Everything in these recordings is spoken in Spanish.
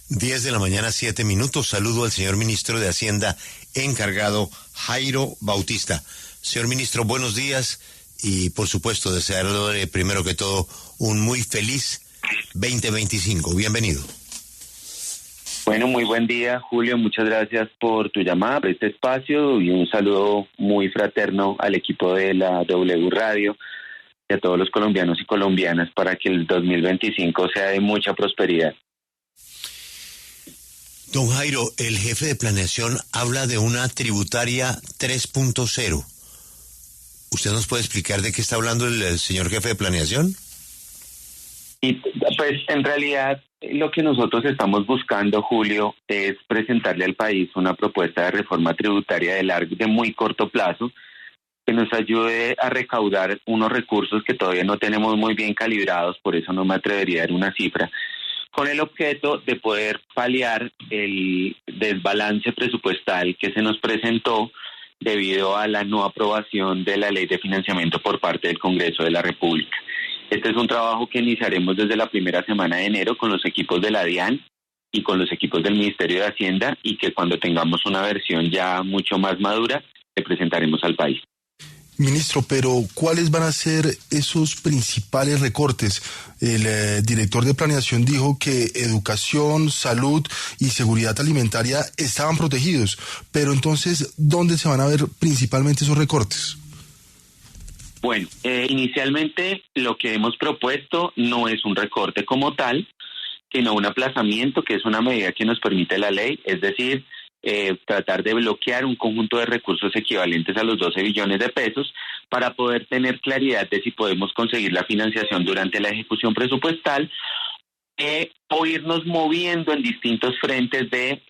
10 de la mañana, 7 minutos. Saludo al señor ministro de Hacienda encargado, Jairo Bautista. Señor ministro, buenos días y por supuesto desearle primero que todo un muy feliz 2025. Bienvenido. Bueno, muy buen día, Julio. Muchas gracias por tu llamada, por este espacio y un saludo muy fraterno al equipo de la W Radio y a todos los colombianos y colombianas para que el 2025 sea de mucha prosperidad. Don Jairo, el jefe de planeación habla de una tributaria 3.0. ¿Usted nos puede explicar de qué está hablando el señor jefe de planeación? Y pues en realidad lo que nosotros estamos buscando, Julio, es presentarle al país una propuesta de reforma tributaria de muy corto plazo que nos ayude a recaudar unos recursos que todavía no tenemos muy bien calibrados, por eso no me atrevería a dar una cifra, con el objeto de poder paliar el desbalance presupuestal que se nos presentó debido a la no aprobación de la Ley de Financiamiento por parte del Congreso de la República. Este es un trabajo que iniciaremos desde la primera semana de enero con los equipos de la DIAN y con los equipos del Ministerio de Hacienda y que cuando tengamos una versión ya mucho más madura, le presentaremos al país. Ministro, pero ¿cuáles van a ser esos principales recortes? El director de planeación dijo que educación, salud y seguridad alimentaria estaban protegidos, pero entonces, ¿dónde se van a ver principalmente esos recortes? Bueno, inicialmente lo que hemos propuesto no es un recorte como tal, sino un aplazamiento, que es una medida que nos permite la ley, es decir, tratar de bloquear un conjunto de recursos equivalentes a los 12 billones de pesos para poder tener claridad de si podemos conseguir la financiación durante la ejecución presupuestal o irnos moviendo en distintos frentes de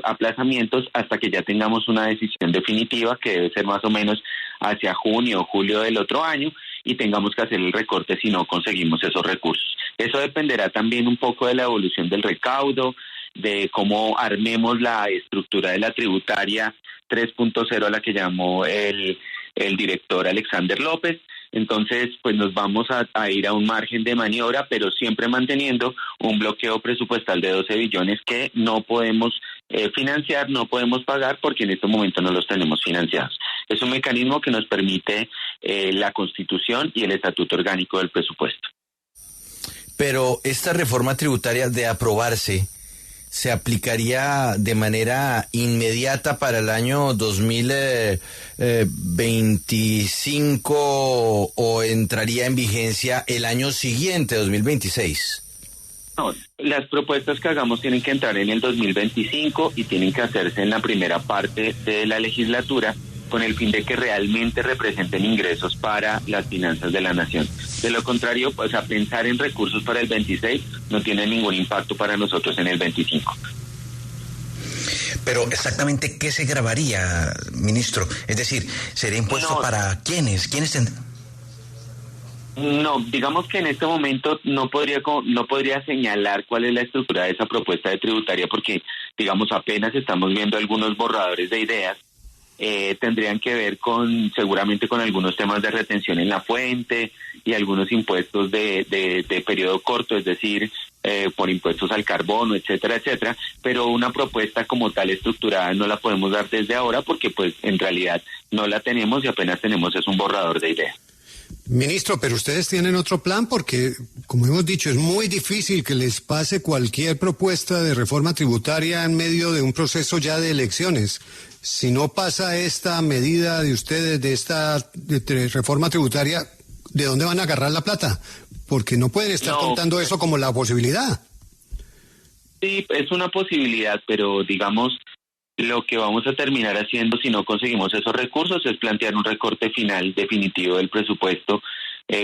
aplazamientos hasta que ya tengamos una decisión definitiva que debe ser más o menos hacia junio o julio del otro año y tengamos que hacer el recorte si no conseguimos esos recursos. Eso dependerá también un poco de la evolución del recaudo, de cómo armemos la estructura de la tributaria 3.0 a la que llamó el director Alexander López. Entonces, pues nos vamos a ir a un margen de maniobra, pero siempre manteniendo un bloqueo presupuestal de 12 billones que no podemos financiar, no podemos pagar porque en este momento no los tenemos financiados. Es un mecanismo que nos permite la Constitución y el Estatuto Orgánico del Presupuesto. Pero esta reforma tributaria, de aprobarse, ¿se aplicaría de manera inmediata para el año 2025 o entraría en vigencia el año siguiente, 2026? No, las propuestas que hagamos tienen que entrar en el 2025 y tienen que hacerse en la primera parte de la legislatura con el fin de que realmente representen ingresos para las finanzas de la nación. De lo contrario, pues a pensar en recursos para el 26 no tiene ningún impacto para nosotros en el 25. Pero exactamente, ¿qué se grabaría, ministro? Es decir, ¿sería impuesto para quiénes? ¿Quiénes tendrán? No, digamos que en este momento no podría señalar cuál es la estructura de esa propuesta de tributaria porque, digamos, apenas estamos viendo algunos borradores de ideas. Tendrían que ver seguramente con algunos temas de retención en la fuente y algunos impuestos de periodo corto, es decir, por impuestos al carbono, etcétera, etcétera, pero una propuesta como tal estructurada no la podemos dar desde ahora porque pues en realidad no la tenemos y apenas tenemos es un borrador de ideas. Ministro, pero ustedes tienen otro plan porque, como hemos dicho, es muy difícil que les pase cualquier propuesta de reforma tributaria en medio de un proceso ya de elecciones. Si no pasa esta medida de ustedes, de esta reforma tributaria, ¿de dónde van a agarrar la plata? Porque no pueden estar contando eso como la posibilidad. Sí, es una posibilidad, pero digamos, lo que vamos a terminar haciendo si no conseguimos esos recursos es plantear un recorte final definitivo del presupuesto,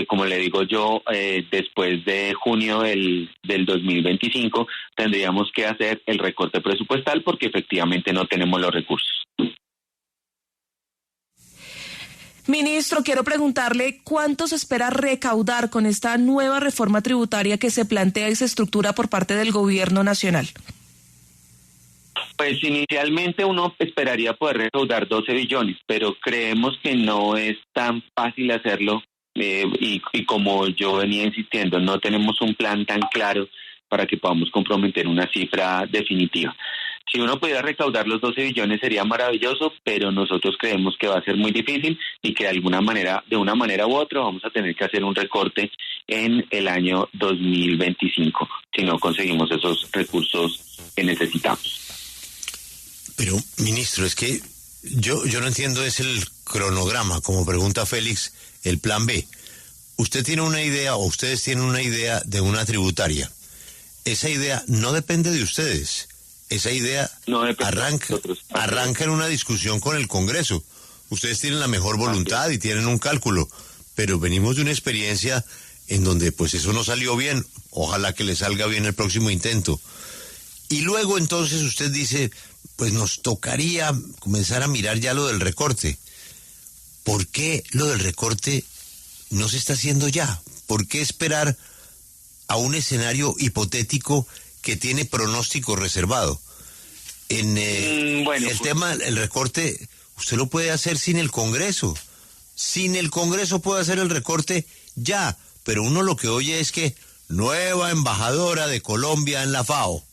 como le digo yo, después de junio del 2025 tendríamos que hacer el recorte presupuestal porque efectivamente no tenemos los recursos. Ministro, quiero preguntarle cuánto se espera recaudar con esta nueva reforma tributaria que se plantea y se estructura por parte del gobierno nacional. Pues inicialmente uno esperaría poder recaudar 12 billones, pero creemos que no es tan fácil hacerlo y como yo venía insistiendo, no tenemos un plan tan claro para que podamos comprometer una cifra definitiva. Si uno pudiera recaudar los 12 billones sería maravilloso, pero nosotros creemos que va a ser muy difícil y que de una manera u otra vamos a tener que hacer un recorte en el año 2025 si no conseguimos esos recursos que necesitamos. Pero, ministro, es que yo no entiendo es el cronograma, como pregunta Félix, el plan B. Usted tiene una idea o ustedes tienen una idea de una tributaria. Esa idea no depende de ustedes. Esa idea arranca en una discusión con el Congreso. Ustedes tienen la mejor voluntad y tienen un cálculo, pero venimos de una experiencia en donde pues eso no salió bien. Ojalá que le salga bien el próximo intento. Y luego entonces usted dice, pues nos tocaría comenzar a mirar ya lo del recorte. ¿Por qué lo del recorte no se está haciendo ya? ¿Por qué esperar a un escenario hipotético que tiene pronóstico reservado? Tema, el recorte, usted lo puede hacer sin el Congreso. Sin el Congreso puede hacer el recorte ya, pero uno lo que oye es que nueva embajadora de Colombia en la FAO,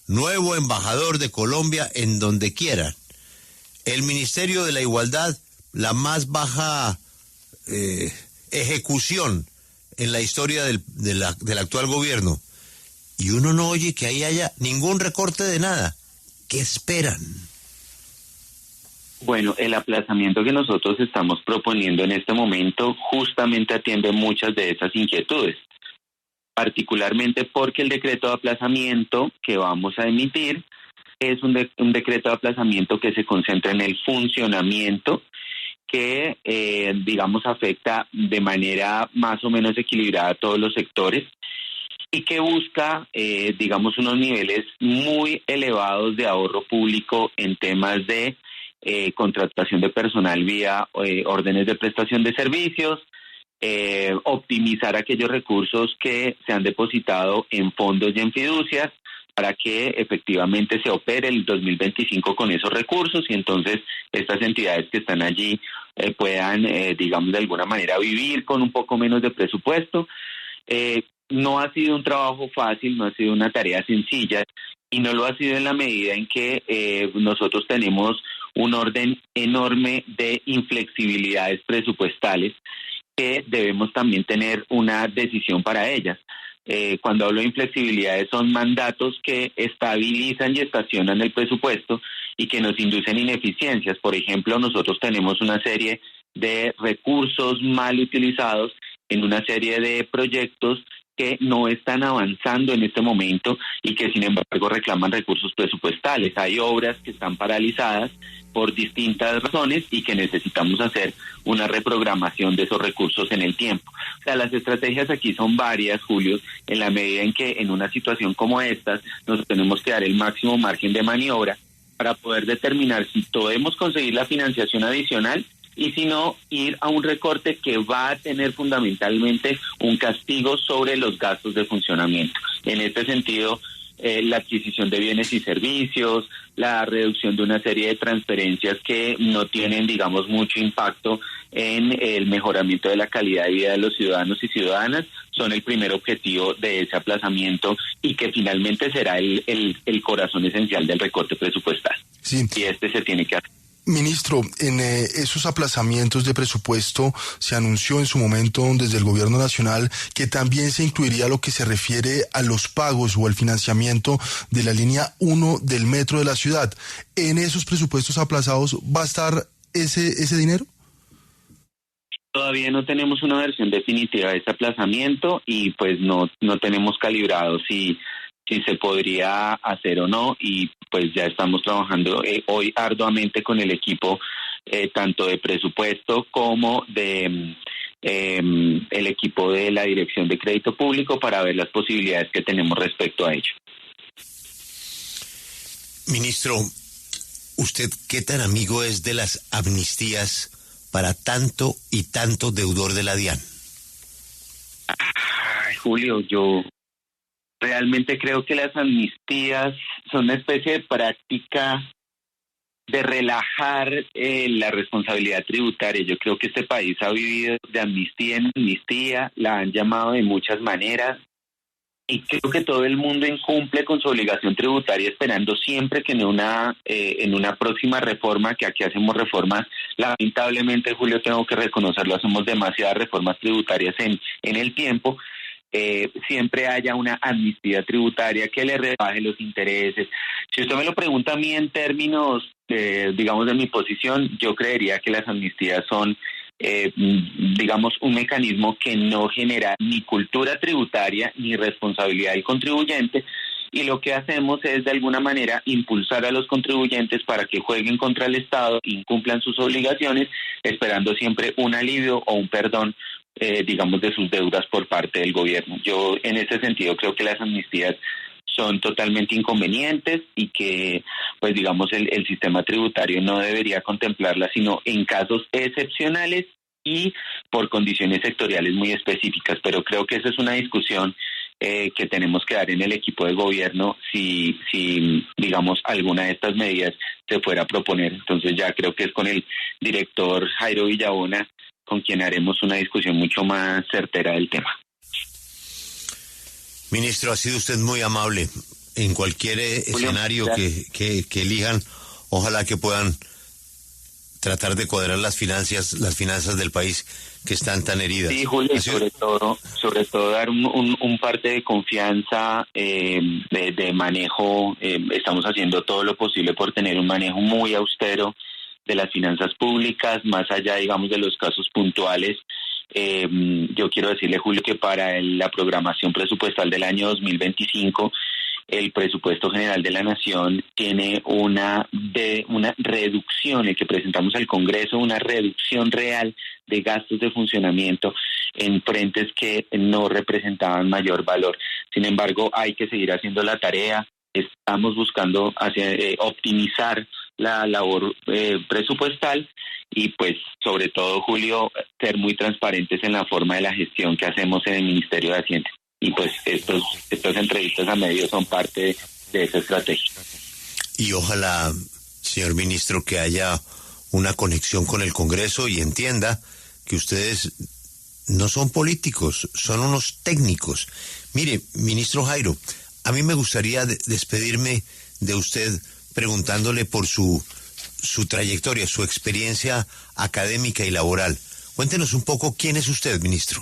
nuevo embajador de Colombia en donde quieran. El Ministerio de la Igualdad, la más baja ejecución en la historia del actual gobierno. Y uno no oye que ahí haya ningún recorte de nada. ¿Qué esperan? Bueno, el aplazamiento que nosotros estamos proponiendo en este momento justamente atiende muchas de esas inquietudes, particularmente porque el decreto de aplazamiento que vamos a emitir es un decreto de aplazamiento que se concentra en el funcionamiento que, afecta de manera más o menos equilibrada a todos los sectores y que busca, unos niveles muy elevados de ahorro público en temas de contratación de personal vía órdenes de prestación de servicios, optimizar aquellos recursos que se han depositado en fondos y en fiducias para que efectivamente se opere el 2025 con esos recursos y entonces estas entidades que están allí puedan, de alguna manera vivir con un poco menos de presupuesto. No ha sido un trabajo fácil, no ha sido una tarea sencilla y no lo ha sido en la medida en que nosotros tenemos un orden enorme de inflexibilidades presupuestales que debemos también tener una decisión para ellas. Cuando hablo de inflexibilidades son mandatos que estabilizan y estacionan el presupuesto y que nos inducen ineficiencias. Por ejemplo, nosotros tenemos una serie de recursos mal utilizados en una serie de proyectos que no están avanzando en este momento y que sin embargo reclaman recursos presupuestales. Hay obras que están paralizadas por distintas razones y que necesitamos hacer una reprogramación de esos recursos en el tiempo. O sea, las estrategias aquí son varias, Julio, en la medida en que en una situación como esta nos tenemos que dar el máximo margen de maniobra para poder determinar si podemos conseguir la financiación adicional y si no, ir a un recorte que va a tener fundamentalmente un castigo sobre los gastos de funcionamiento. En este sentido, la adquisición de bienes y servicios, la reducción de una serie de transferencias que no tienen, mucho impacto en el mejoramiento de la calidad de vida de los ciudadanos y ciudadanas, son el primer objetivo de ese aplazamiento y que finalmente será el corazón esencial del recorte presupuestal. Sí. Y se tiene que hacer. Ministro, en esos aplazamientos de presupuesto se anunció en su momento desde el Gobierno Nacional que también se incluiría lo que se refiere a los pagos o al financiamiento de la línea 1 del metro de la ciudad. ¿En esos presupuestos aplazados va a estar ese dinero? Todavía no tenemos una versión definitiva de ese aplazamiento y pues no tenemos calibrado si se podría hacer o no y pues ya estamos trabajando hoy arduamente con el equipo tanto de presupuesto como de el equipo de la Dirección de Crédito Público para ver las posibilidades que tenemos respecto a ello. Ministro, ¿usted qué tan amigo es de las amnistías para tanto y tanto deudor de la DIAN? Ay, Julio, yo realmente creo que las amnistías son una especie de práctica de relajar la responsabilidad tributaria. Yo creo que este país ha vivido de amnistía en amnistía, la han llamado de muchas maneras y creo que todo el mundo incumple con su obligación tributaria, esperando siempre que en una próxima reforma, que aquí hacemos reformas, lamentablemente, Julio, tengo que reconocerlo, hacemos demasiadas reformas tributarias en el tiempo, siempre haya una amnistía tributaria que le rebaje los intereses. Si usted me lo pregunta a mí en términos, digamos, de mi posición, yo creería que las amnistías son digamos, un mecanismo que no genera ni cultura tributaria ni responsabilidad del contribuyente, y lo que hacemos es de alguna manera impulsar a los contribuyentes para que jueguen contra el Estado, incumplan sus obligaciones, esperando siempre un alivio o un perdón, digamos, de sus deudas por parte del gobierno. Yo en ese sentido creo que las amnistías son totalmente inconvenientes y que, pues digamos, el sistema tributario no debería contemplarlas sino en casos excepcionales y por condiciones sectoriales muy específicas. Pero creo que esa es una discusión que tenemos que dar en el equipo de gobierno si digamos, alguna de estas medidas se fuera a proponer. Entonces ya creo que es con el director Jairo Villabona con quien haremos una discusión mucho más certera del tema. Ministro, ha sido usted muy amable. En cualquier escenario que elijan, ojalá que puedan tratar de cuadrar las finanzas del país que están tan heridas. Sí, Julio, sobre todo dar un parte de confianza, de manejo. Estamos haciendo todo lo posible por tener un manejo muy austero de las finanzas públicas, más allá, digamos, de los casos puntuales. Yo quiero decirle, Julio, que para la programación presupuestal del año 2025, el presupuesto general de la Nación tiene una reducción, el que presentamos al Congreso, una reducción real de gastos de funcionamiento en frentes que no representaban mayor valor. Sin embargo, hay que seguir haciendo la tarea. Estamos buscando optimizar la labor presupuestal y pues sobre todo, Julio, ser muy transparentes en la forma de la gestión que hacemos en el Ministerio de Hacienda. Y pues estas entrevistas a medios son parte de esa estrategia. Y ojalá, señor ministro, que haya una conexión con el Congreso y entienda que ustedes no son políticos, son unos técnicos. Mire, ministro Jairo, a mí me gustaría despedirme de usted preguntándole por su trayectoria, su experiencia académica y laboral. Cuéntenos un poco quién es usted, ministro.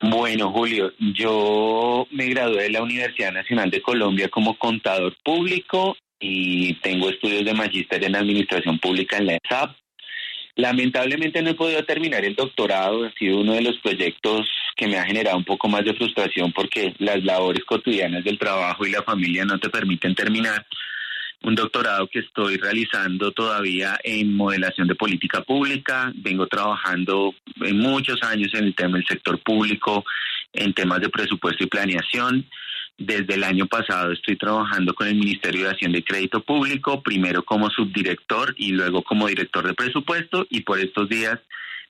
Bueno, Julio, yo me gradué de la Universidad Nacional de Colombia como contador público y tengo estudios de magíster en Administración Pública en la ESAP. Lamentablemente no he podido terminar el doctorado, ha sido uno de los proyectos que me ha generado un poco más de frustración porque las labores cotidianas del trabajo y la familia no te permiten terminar. Un doctorado que estoy realizando todavía en modelación de política pública. Vengo trabajando en muchos años en el tema del sector público, en temas de presupuesto y planeación. Desde el año pasado estoy trabajando con el Ministerio de Hacienda y Crédito Público, primero como subdirector y luego como director de presupuesto, y por estos días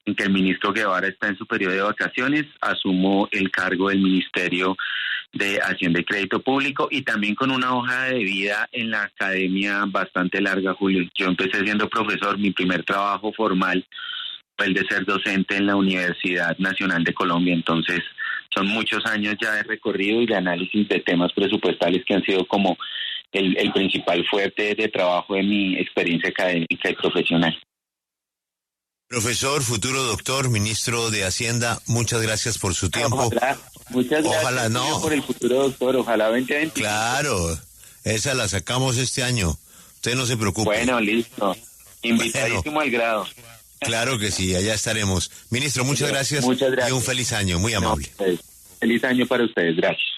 en que el ministro Guevara está en su periodo de vacaciones, asumo el cargo del Ministerio de Hacienda y Crédito Público y también con una hoja de vida en la academia bastante larga, Julio. Yo empecé siendo profesor, mi primer trabajo formal fue el de ser docente en la Universidad Nacional de Colombia, entonces son muchos años ya de recorrido y de análisis de temas presupuestales que han sido como el principal fuerte de trabajo de mi experiencia académica y profesional. Profesor, futuro doctor, ministro de Hacienda, muchas gracias por su tiempo. Muchas gracias. Ojalá no. Por el futuro doctor, ojalá 2020. Claro, esa la sacamos este año. Usted no se preocupe. Bueno, listo. Invitadísimo al grado. Claro que sí, allá estaremos. Ministro, muchas gracias. Muchas gracias. Y un feliz año, muy amable. Feliz año para ustedes, gracias.